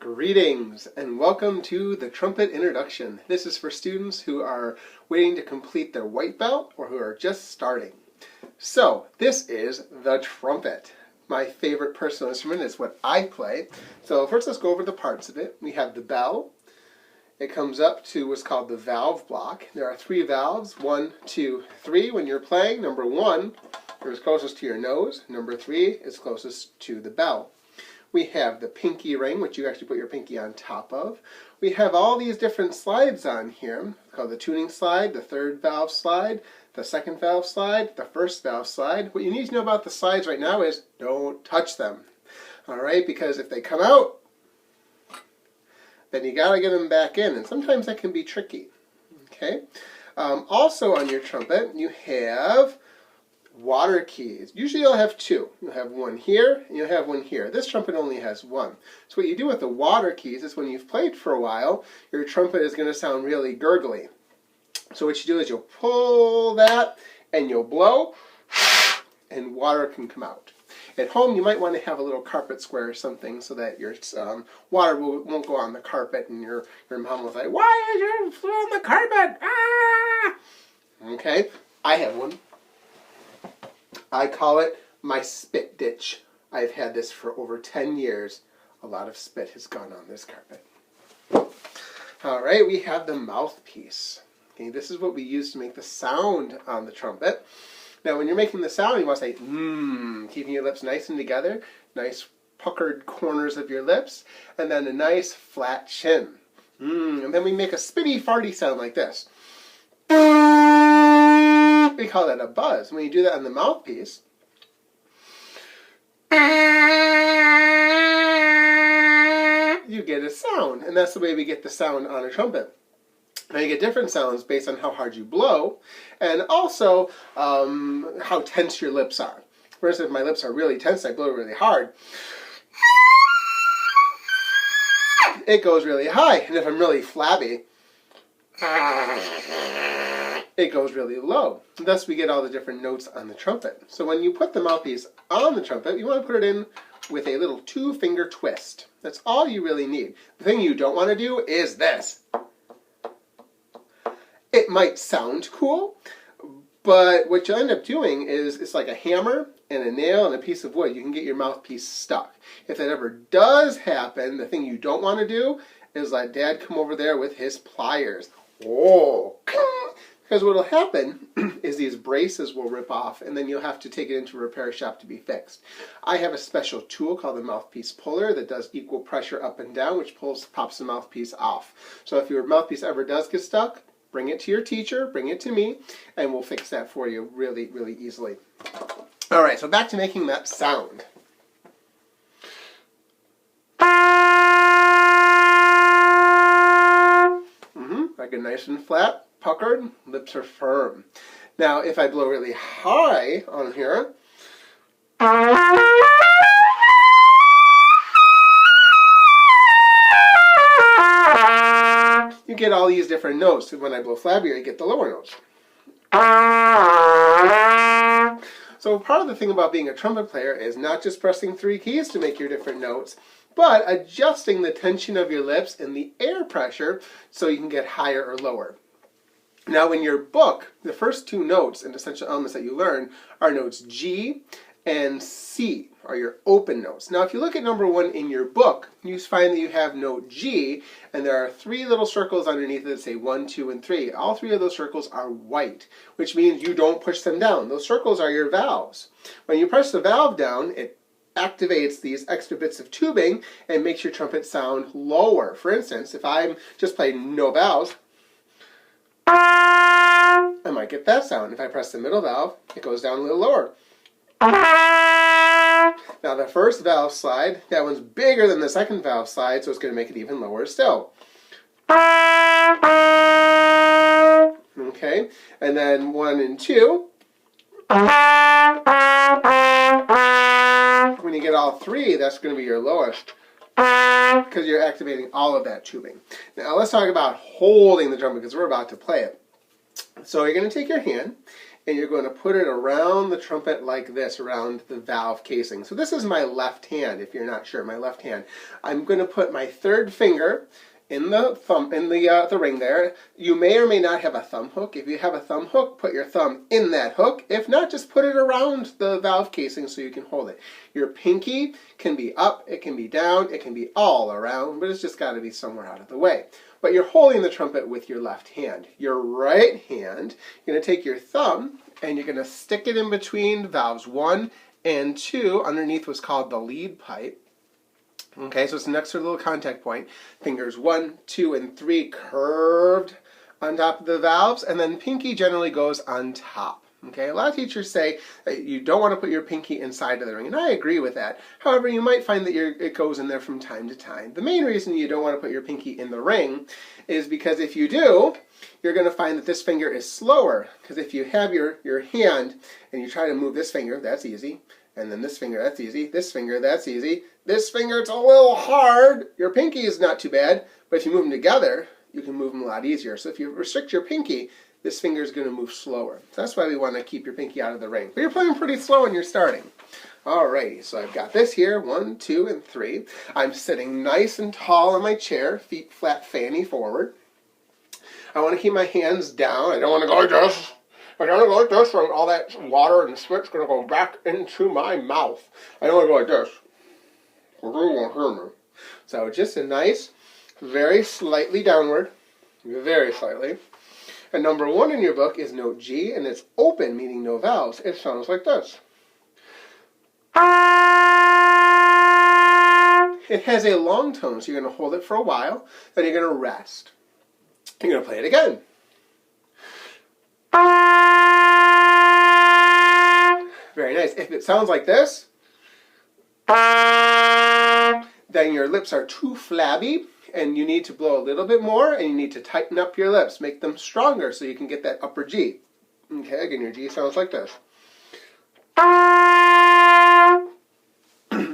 Greetings and welcome to the trumpet introduction. This is for students who are waiting to complete their white belt or who are just starting. So this is the trumpet. My favorite personal instrument is what I play. So first let's go over the parts of it. We have the bell. It comes up to what's called the valve block. There are 3 valves, 1, 2, 3 when you're playing. Number 1 is closest to your nose. Number 3 is closest to the bell. We have the pinky ring, which you actually put your pinky on top of. We have all these different slides on here, called the tuning slide, the 3rd valve slide, the 2nd valve slide, the 1st valve slide. What you need to know about the slides right now is don't touch them. All right, because if they come out, then you got to get them back in, and sometimes that can be tricky. Okay. Also on your trumpet, you have water keys. Usually you'll have 2. You'll have one here and you'll have one here. This trumpet only has 1. So what you do with the water keys is when you've played for a while, your trumpet is going to sound really gurgly. So what you do is you'll pull that and you'll blow and water can come out. At home you might want to have a little carpet square or something so that your water won't go on the carpet and your mom will say, "Why is your on the carpet? Ah!" Okay, I have one. I call it my spit ditch. I've had this for over 10 years. A lot of spit has gone on this carpet. All right, we have the mouthpiece. Okay, this is what we use to make the sound on the trumpet. Now, when you're making the sound, you want to say, keeping your lips nice and together, nice puckered corners of your lips, and then a nice flat chin. And then we make a spitty, farty sound like this. We call that a buzz. When you do that on the mouthpiece, you get a sound, and that's the way we get the sound on a trumpet. Now you get different sounds based on how hard you blow, and also how tense your lips are. For instance, if my lips are really tense, I blow really hard, it goes really high, and if I'm really flabby, it goes really low. Thus we get all the different notes on the trumpet. So when you put the mouthpiece on the trumpet, you want to put it in with a little 2-finger twist. That's all you really need. The thing you don't want to do is this. It might sound cool, but what you'll end up doing is it's like a hammer and a nail and a piece of wood. You can get your mouthpiece stuck. If that ever does happen, the thing you don't want to do is let Dad come over there with his pliers. Oh, because what will happen is these braces will rip off, and then you'll have to take it into a repair shop to be fixed. I have a special tool called the Mouthpiece Puller that does equal pressure up and down, which pops the mouthpiece off. So if your mouthpiece ever does get stuck, bring it to your teacher, bring it to me, and we'll fix that for you really, really easily. All right, so back to making that sound. Like a nice and flat, puckered, lips are firm. Now, if I blow really high on here, you get all these different notes. When I blow flabbier, you get the lower notes. So part of the thing about being a trumpet player is not just pressing 3 keys to make your different notes, but adjusting the tension of your lips and the air pressure so you can get higher or lower. Now in your book, the first 2 notes and essential elements that you learn are notes G and C, are your open notes. Now if you look at number 1 in your book, you find that you have note G, and there are 3 little circles underneath it that say 1, 2, and 3. All 3 of those circles are white, which means you don't push them down. Those circles are your valves. When you press the valve down, it activates these extra bits of tubing and makes your trumpet sound lower. For instance, if I'm just playing no valves, I might get that sound. If I press the middle valve, it goes down a little lower. Now the first valve slide, that one's bigger than the second valve slide, so it's going to make it even lower still. Okay, and then 1 and 2. When you get all 3, that's going to be your lowest, because you're activating all of that tubing. Now let's talk about holding the trumpet, because we're about to play it. So you're going to take your hand and you're going to put it around the trumpet like this, around the valve casing. So this is my left hand, if you're not sure, my left hand. I'm going to put my third finger in the ring there. You may or may not have a thumb hook. If you have a thumb hook, put your thumb in that hook. If not, just put it around the valve casing so you can hold it. Your pinky can be up, it can be down, it can be all around, but it's just got to be somewhere out of the way. But you're holding the trumpet with your left hand. Your right hand, you're going to take your thumb and you're going to stick it in between valves 1 and 2 underneath what's called the lead pipe. Okay, so it's an extra little contact point. Fingers 1, 2, and 3 curved on top of the valves, and then pinky generally goes on top. Okay, a lot of teachers say that you don't want to put your pinky inside of the ring, and I agree with that. However, you might find that it goes in there from time to time. The main reason you don't want to put your pinky in the ring is because if you do, you're going to find that this finger is slower. Because if you have your hand and you try to move this finger, that's easy. And then this finger, that's easy. This finger, that's easy. This finger, it's a little hard. Your pinky is not too bad, but if you move them together, you can move them a lot easier. So if you restrict your pinky, this finger is going to move slower. So that's why we want to keep your pinky out of the ring. But you're playing pretty slow when you're starting. Alrighty, so I've got this here, 1, 2, and 3. I'm sitting nice and tall in my chair, feet flat, fanny forward. I want to keep my hands down. I don't want to go like this. I don't want to go like this, or all that water and spit's going to go back into my mouth. I don't want to go like this. You won't hear me. So just a nice, very slightly downward, very slightly. And number 1 in your book is note G, and it's open, meaning no vowels. It sounds like this. It has a long tone, so you're going to hold it for a while, then you're going to rest. You're going to play it again. Very nice. If it sounds like this, then your lips are too flabby, and you need to blow a little bit more, and you need to tighten up your lips, make them stronger so you can get that upper G. Okay, again, your G sounds like this.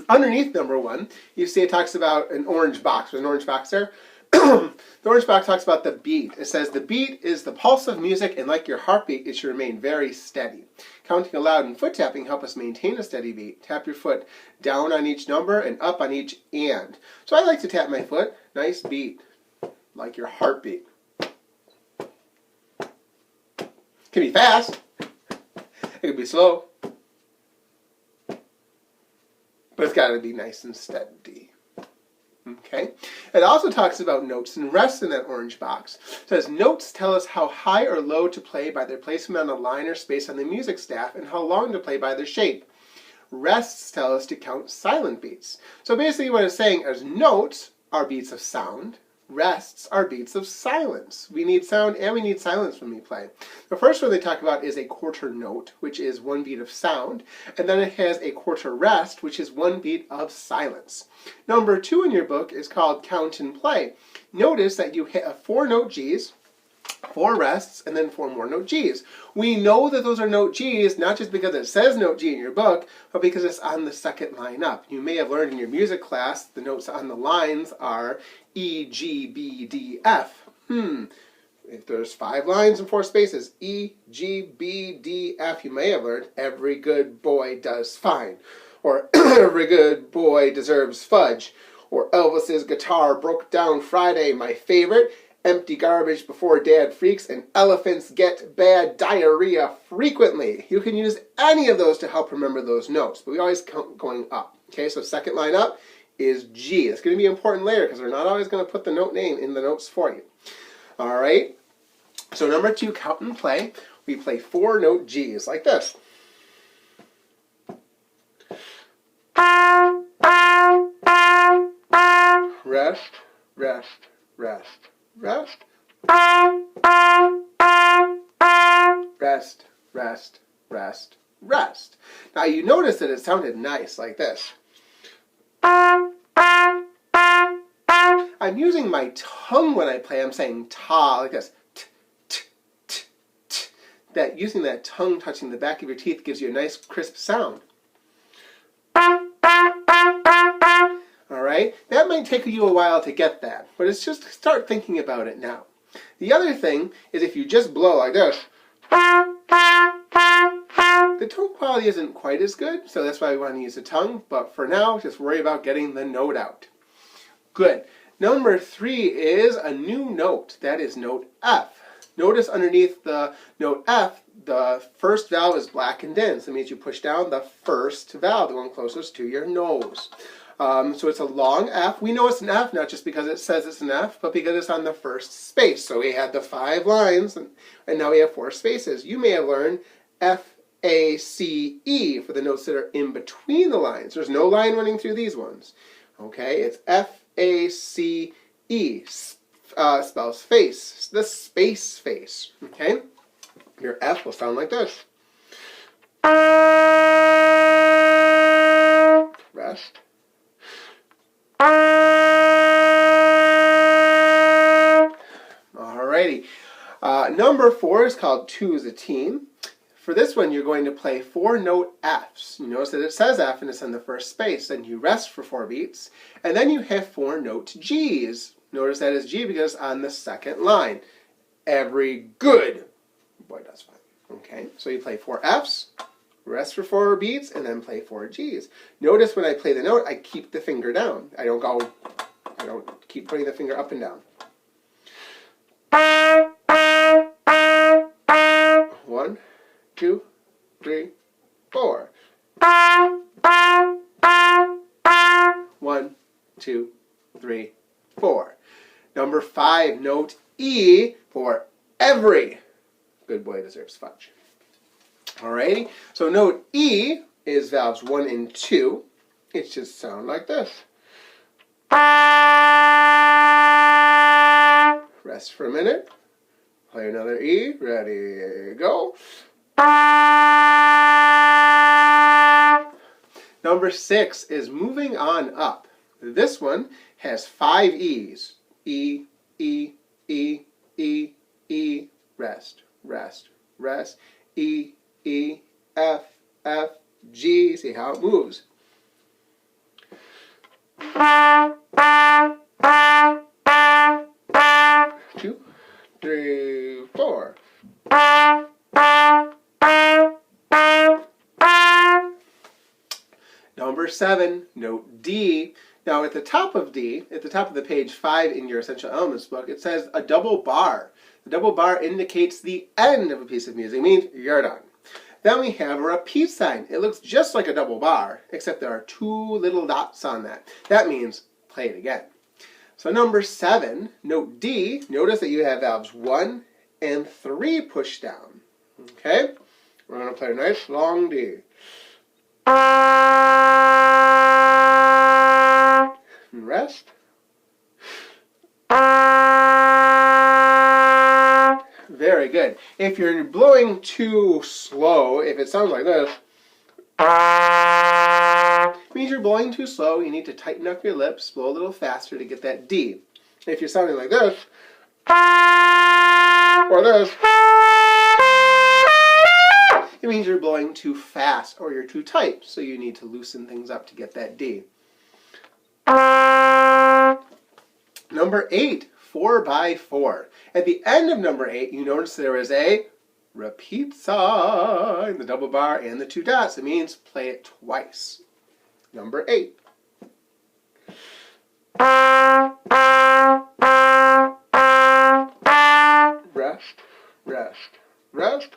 Underneath number 1, you see it talks about an orange box. There's an orange box there. The orange box talks about the beat. It says the beat is the pulse of music, and like your heartbeat, it should remain very steady. Counting aloud and foot tapping help us maintain a steady beat. Tap your foot down on each number and up on each and. So I like to tap my foot. Nice beat, like your heartbeat. It can be fast. It can be slow. But it's got to be nice and steady. Okay. It also talks about notes and rests in that orange box. It says notes tell us how high or low to play by their placement on a line or space on the music staff, and how long to play by their shape. Rests tell us to count silent beats. So basically what it's saying is notes are beats of sound. Rests are beats of silence. We need sound and we need silence when we play. The first one they talk about is a quarter note, which is 1 beat of sound, and then it has a quarter rest, which is 1 beat of silence. Number 2 in your book is called Count and Play. Notice that you have 4 note Gs, 4 rests, and then 4 more note Gs. We know that those are note Gs, not just because it says note G in your book, but because it's on the second line up. You may have learned in your music class the notes on the lines are E, G, B, D, F. If there's 5 lines and 4 spaces, E, G, B, D, F, you may have learned every good boy does fine. Or every good boy deserves fudge. Or Elvis's guitar broke down Friday, my favorite. Empty garbage before dad freaks, and elephants get bad diarrhea frequently. You can use any of those to help remember those notes, but we always count going up. Okay, so second line up is G. It's going to be important later because they're not always going to put the note name in the notes for you. All right, so number 2, count and play. We play 4 note Gs like this. Rest, rest, rest. Rest. Rest, rest, rest, rest. Now you notice that it sounded nice like this. I'm using my tongue when I play. I'm saying ta like this. T, t, t, t. That using that tongue touching the back of your teeth gives you a nice crisp sound. Alright, that might take you a while to get that, but it's just start thinking about it now. The other thing is if you just blow like this, The tone quality isn't quite as good, so that's why we want to use the tongue. But for now, just worry about getting the note out. Good. Number 3 is a new note. That is note F. Notice underneath the note F, the first valve is blackened in. So it means you push down the first valve, the one closest to your nose. So it's a long F. We know it's an F, not just because it says it's an F, but because it's on the first space. So we had the 5 lines, and now we have 4 spaces. You may have learned F, A, C, E for the notes that are in between the lines. There's no line running through these ones. Okay, it's F, A, C, E. Spells face, the space face. Okay, your F will sound like this. Rest. Alrighty. Number 4 is called Two as a Team. For this one, you're going to play 4 note Fs. You notice that it says F and it's in the first space. Then you rest for 4 beats. And then you have 4 note Gs. Notice that is G because it's on the second line. Every good boy does fine. Okay, so you play 4 Fs, rest for 4 beats, and then play 4 Gs. Notice when I play the note, I keep the finger down. I don't keep putting the finger up and down. 1, 2, 3, 4. 1, 2, 3, 4. Number 5, note E for every good boy deserves fudge. Alrighty, so note E is valves 1 and 2. It should sound like this. Rest for a minute. Play another E. Ready, go. Number 6 is moving on up. This one has 5 E's. E, E, E, E, E. Rest, rest, rest. E, E, F, F, G. See how it moves. 2, 3, 4. Number 7, note D. Now at the top of D, at the top of the page 5 in your Essential Elements book, it says a double bar. The double bar indicates the end of a piece of music. It means you're done. Then we have a repeat sign. It looks just like a double bar, except there are 2 little dots on that. That means play it again. So number 7, note D, notice that you have valves 1 and 3 pushed down. Okay? We're going to play a nice long D. And rest. Very good. If you're blowing too slow, if it sounds like this, it means you're blowing too slow. You need to tighten up your lips, blow a little faster to get that D. If you're sounding like this, or this, it means you're blowing too fast or you're too tight. So you need to loosen things up to get that D. Number 8, 4x4. At the end of number 8, you notice there is a repeat sign, the double bar and the 2 dots. It means play it twice. Number 8. Rest, rest, rest.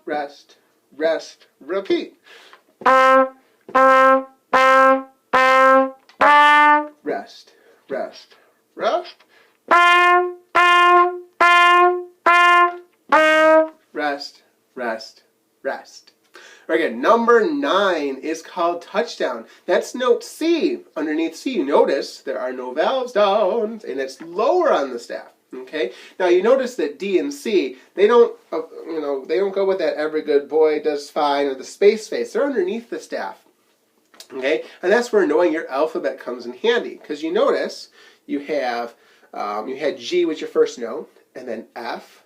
Rest, rest, repeat. Rest, rest, rest. Rest, rest, rest. Again, number 9 is called touchdown. That's note C. Underneath C, you notice there are no valves down, and it's lower on the staff. Okay. Now you notice that D and C, they don't go with that every good boy does fine or the space face. They're underneath the staff. Okay, and that's where knowing your alphabet comes in handy, because you notice you had G was your first note, and then F,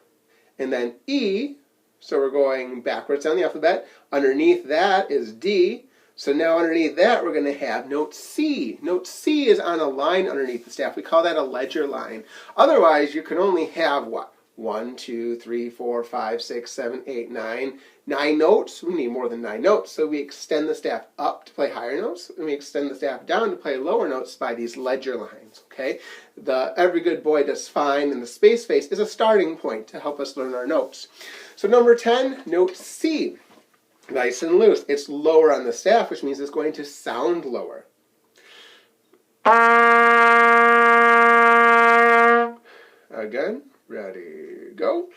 and then E. So we're going backwards down the alphabet. Underneath that is D. So now underneath that we're going to have note C. Note C is on a line underneath the staff. We call that a ledger line. Otherwise you can only have what? 1, 2, 3, 4, 5, 6, 7, 8, 9. 9 notes. We need more than 9 notes. So we extend the staff up to play higher notes, and we extend the staff down to play lower notes by these ledger lines. Okay? The Every Good Boy Does Fine and the space face is a starting point to help us learn our notes. So number 10, note C. Nice and loose. It's lower on the staff, which means it's going to sound lower. Again, ready, go.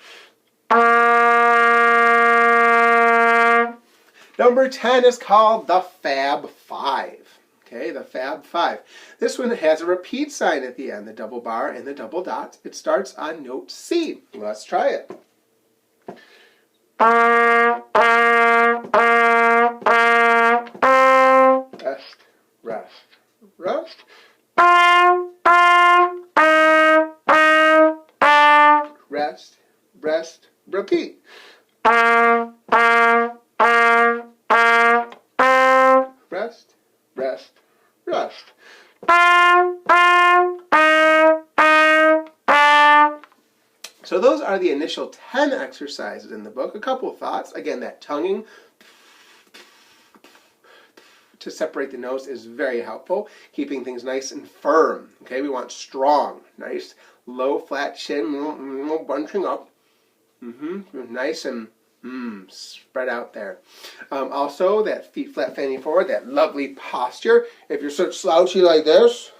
Number 10 is called the Fab Five. Okay, the Fab Five. This one has a repeat sign at the end, the double bar and the double dot. It starts on note C. Let's try it. Rest, rest, rest. Rest, rest, repeat. Rest, rest, rest. So those are the initial 10 exercises in the book. A couple of thoughts. Again, that tonguing to separate the notes is very helpful. Keeping things nice and firm. Okay, we want strong, nice, low, flat chin, bunching up. Nice and spread out there. Also, that feet flat fanning forward, that lovely posture. If you're such slouchy like this,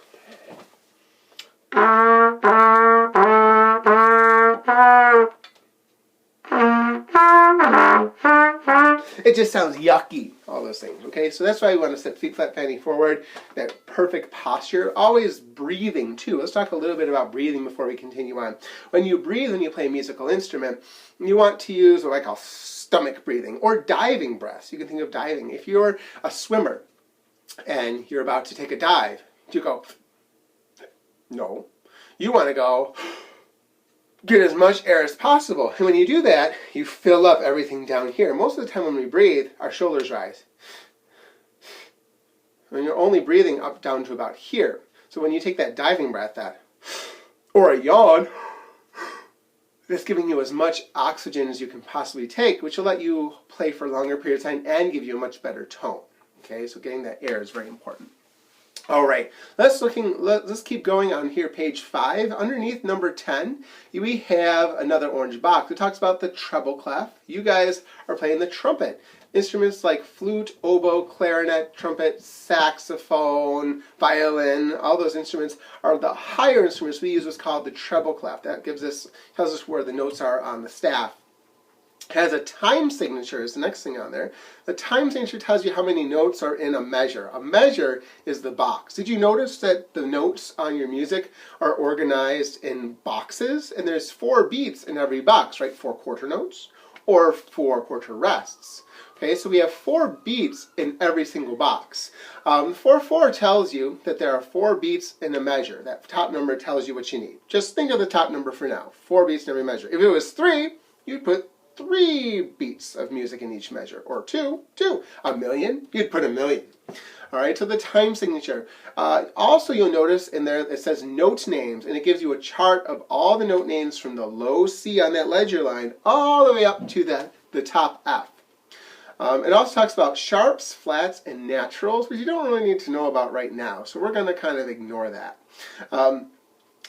it just sounds yucky, all those things, okay? So that's why we want to set feet flat fanning forward, that perfect posture, always breathing too. Let's talk a little bit about breathing before we continue on. When you breathe when you play a musical instrument, you want to use what I call stomach breathing or diving breaths. You can think of diving. If you're a swimmer and you're about to take a dive, do you go, no. You want to go, get as much air as possible. And when you do that, you fill up everything down here. Most of the time when we breathe, our shoulders rise. And you're only breathing up down to about here. So when you take that diving breath, or a yawn, that's giving you as much oxygen as you can possibly take, which will let you play for a longer period of time and give you a much better tone. Okay, so getting that air is very important. All right, let's keep going on here, page 5. Underneath number 10, we have another orange box. It talks about the treble clef. You guys are playing the trumpet. Instruments like flute, oboe, clarinet, trumpet, saxophone, violin, all those instruments are the higher instruments. We use what's called the treble clef. That tells us where the notes are on the staff. Has a time signature is the next thing on there. The time signature tells you how many notes are in a measure. A measure is the box. Did you notice that the notes on your music are organized in boxes? And there's 4 beats in every box, right? 4 quarter notes or 4 quarter rests. Okay, so we have 4 beats in every single box. 4/4 tells you that there are 4 beats in a measure. That top number tells you what you need. Just think of the top number for now. 4 beats in every measure. If it was 3, you'd put 3 beats of music in each measure, or 2. A million, you'd put a million. All right, so the time signature. Also, you'll notice in there it says note names, and it gives you a chart of all the note names from the low C on that ledger line all the way up to the top F. It also talks about sharps, flats, and naturals, which you don't really need to know about right now, so we're going to kind of ignore that.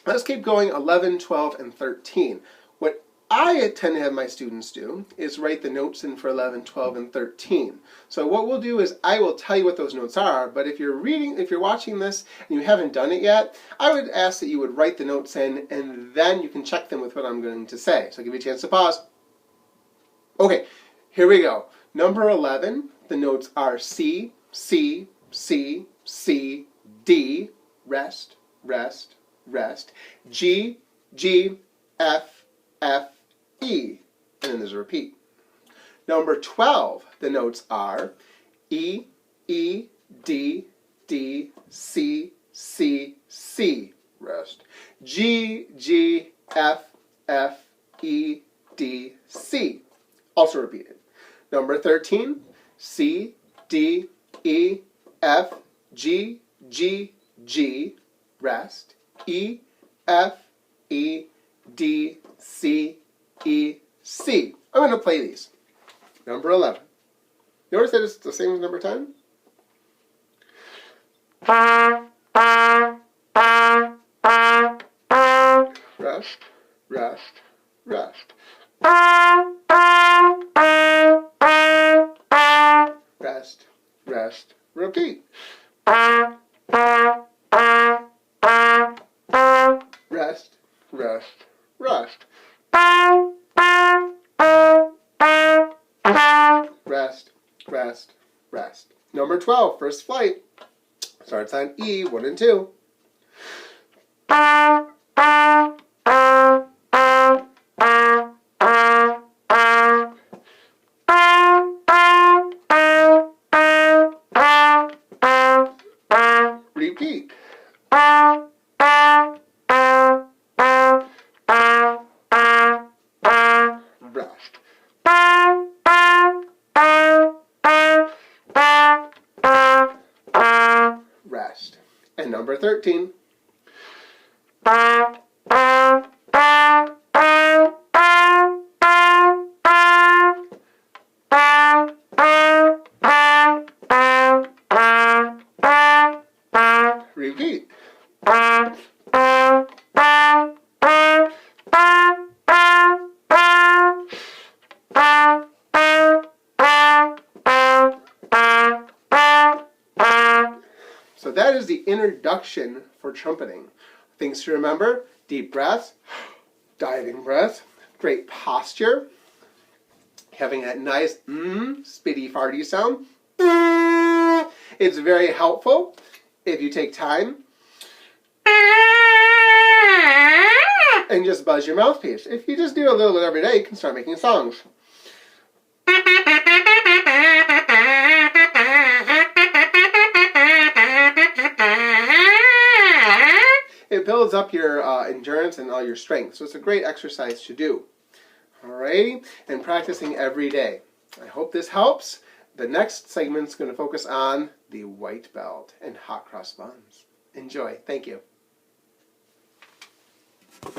Let's keep going, 11, 12, and 13. What I tend to have my students do is write the notes in for 11, 12, and 13. So what we'll do is I will tell you what those notes are, but if you're watching this and you haven't done it yet, I would ask that you would write the notes in and then you can check them with what I'm going to say. So I'll give you a chance to pause. Okay, here we go. Number 11, the notes are C, C, C, C, D, rest, rest, rest, G, G, F, F, E, and then there's a repeat. Number 12, the notes are E, E, D, D, C, C, C, rest, G, G, F, F, E, D, C, also repeated. Number 13, C, D, E, F, G, G, G, rest, E, F, E, D, C, E, C. I'm going to play these. Number 11. Notice that it's the same as number 10? Rest, rest, rest. Rest, rest, repeat. Rest, rest, rest. Rest, rest, rest. Number 12, first flight. Starts on E, 1 and 2. Repeat. Rest. Rest. And number 13. Repeat. So that is the introduction for trumpeting. Things to remember: deep breath, diving breath, great posture, having that nice spitty farty sound. It's very helpful if you take time and just buzz your mouthpiece. If you just do a little bit every day, you can start making songs. It builds up your endurance and all your strength, so it's a great exercise to do. Alrighty, and practicing every day. I hope this helps. The next segment is going to focus on the white belt and hot cross buns. Enjoy. Thank you.